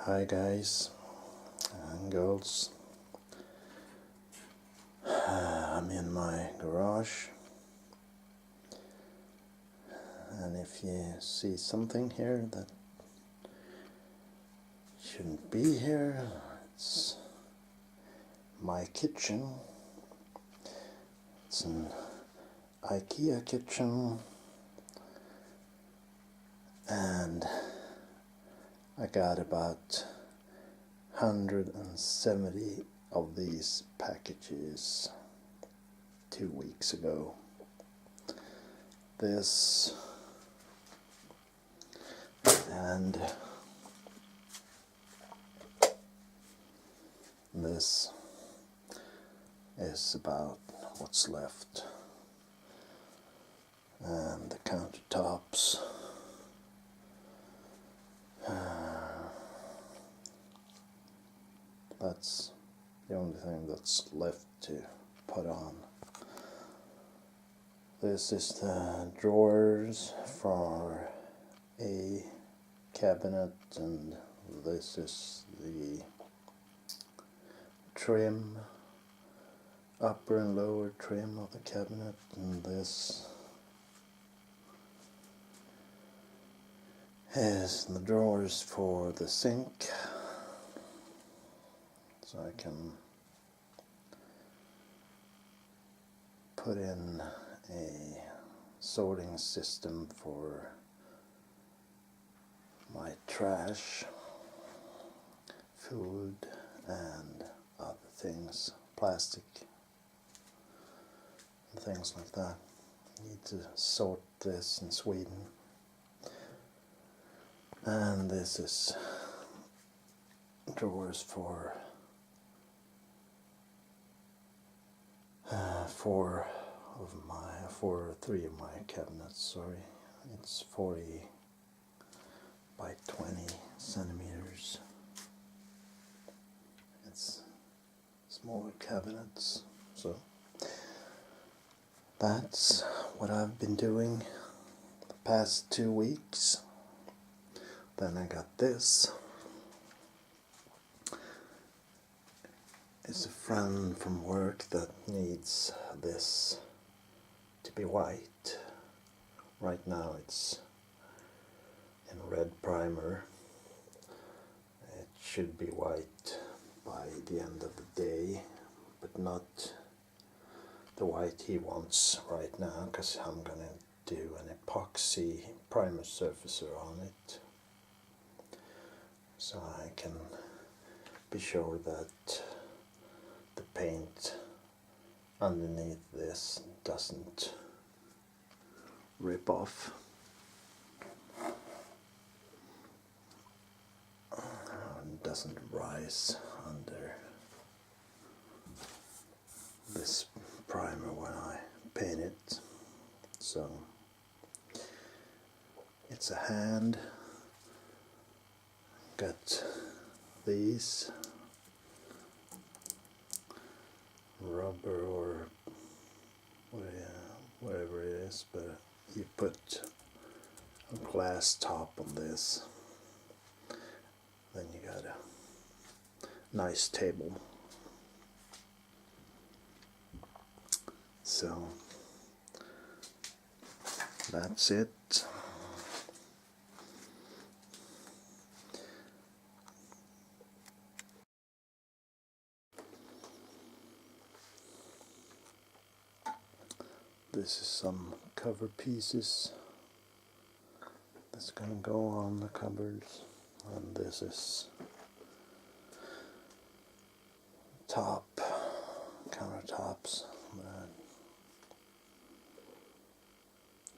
Hi guys and girls, I'm in my garage, and if you see something here that shouldn't be here, it's my kitchen. It's an IKEA kitchen, and I got about 170 of these packages 2 weeks ago. This and this is about what's left, and the countertops. That's the only thing that's left to put on. This is the drawers for a cabinet, and this is the trim, upper and lower trim of the cabinet, and this is the drawers for the sink, so I can put in a sorting system for my trash, food and other things, plastic and things like that. I need to sort this in Sweden. And this is drawers for three of my cabinets. Sorry, it's 40 by 20 centimeters. It's smaller cabinets. So that's what I've been doing the past 2 weeks. Then I got this. It's a friend from work that needs this to be white. Right now it's in red primer. It should be white by the end of the day, but not the white he wants right now, because I'm gonna do an epoxy primer surfacer on it, so I can be sure that the paint underneath this doesn't rip off. And doesn't rise under this primer when I paint it. So it's a hand. Got these rubber or whatever it is, but you put a glass top on this, then you got a nice table. So that's it. This is some cover pieces that's gonna go on the cupboards, and this is countertops that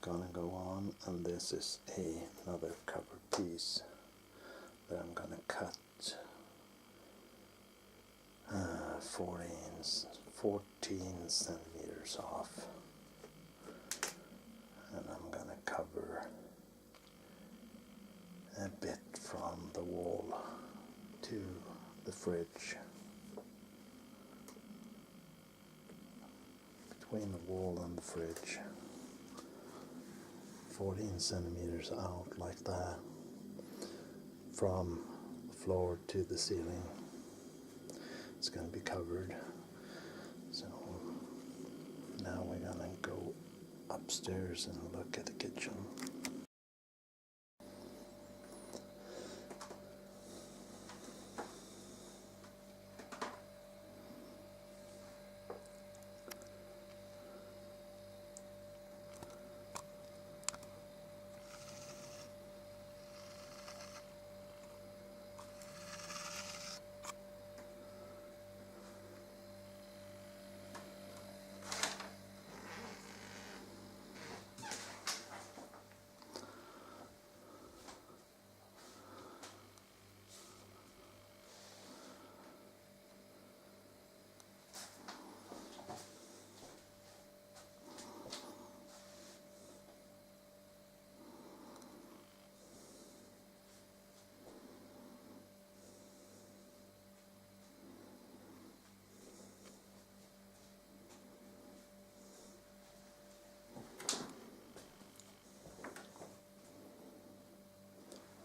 gonna go on, and this is another cover piece that I'm gonna cut 14 centimeters off, and I'm gonna cover a bit from the wall to the fridge, between the wall and the fridge, 14 centimeters out like that, from the floor to the ceiling. It's going to be covered. So now we're going to go upstairs and look at the kitchen.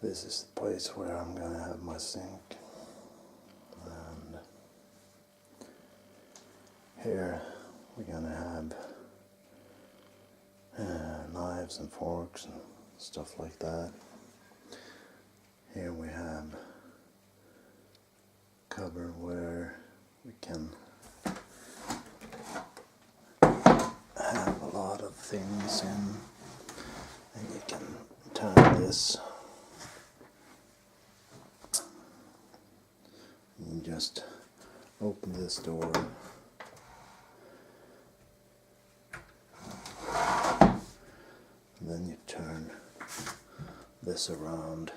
This is the place where I'm going to have my sink. And here we're going to have knives and forks and stuff like that. Here we have a cupboard where we can have a lot of things in, and you can turn this. You just open this door, and then you turn this around,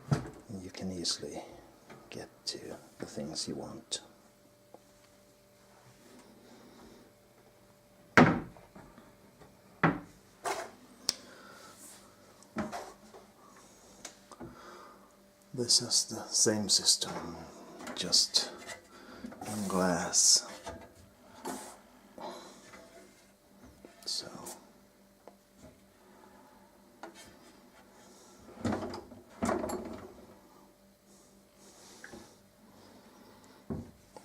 and you can easily get to the things you want. This is the same system, just in glass. So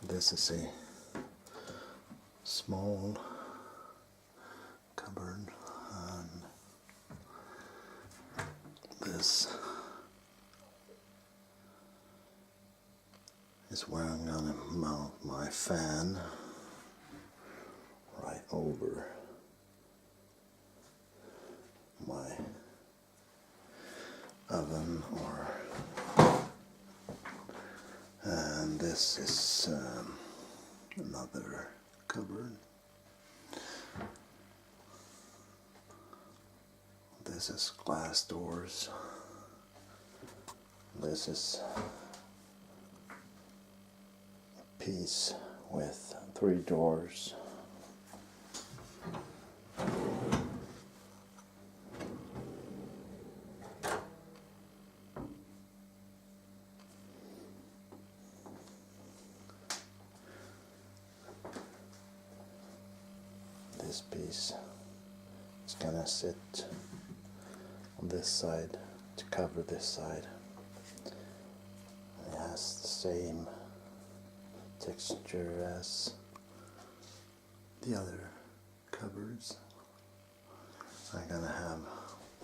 this is a small cupboard, and this is where I'm going to mount my fan, right over my oven, and this is another cupboard. This is glass doors. This is a piece with 3 doors. This piece is gonna sit on this side to cover this side. It has the same texture as the other cupboards. I'm gonna have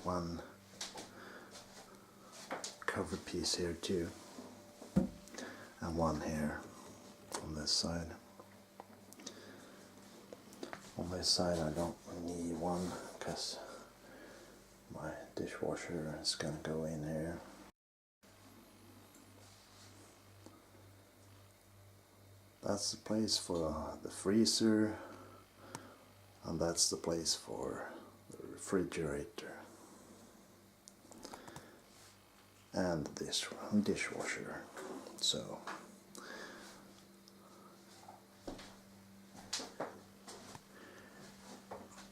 one cover piece here too, and one here on this side. On this side I don't need one because my dishwasher is going to go in here. That's the place for the freezer, and that's the place for the refrigerator and the dishwasher. So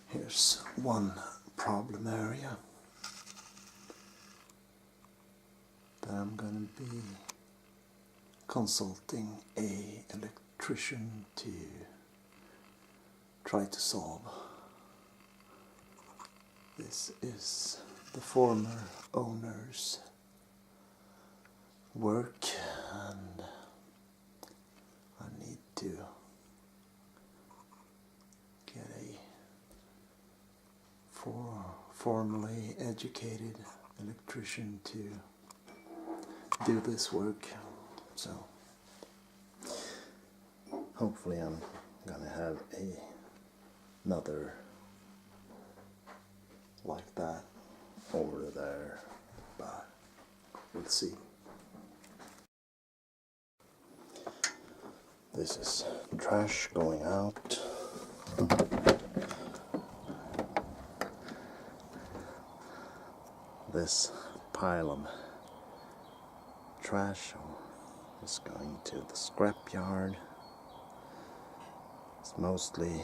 here's one problem area that I'm going to be consulting an electrician to try to solve. This is the former owner's work, and I need to get a formally educated electrician to do this work. So hopefully I'm gonna have another like that over there, but we'll see. This is trash going out. This pile of trash is going to the scrapyard. It's mostly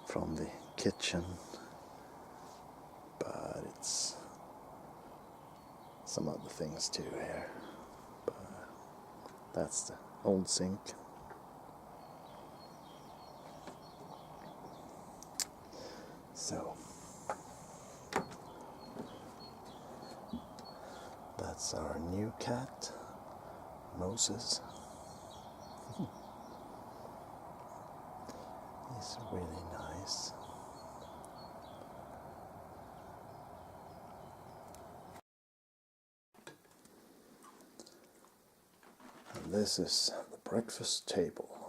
from the kitchen, but it's some other things too here. But that's the old sink. So that's our new cat, Moses. He's really nice. And this is the breakfast table.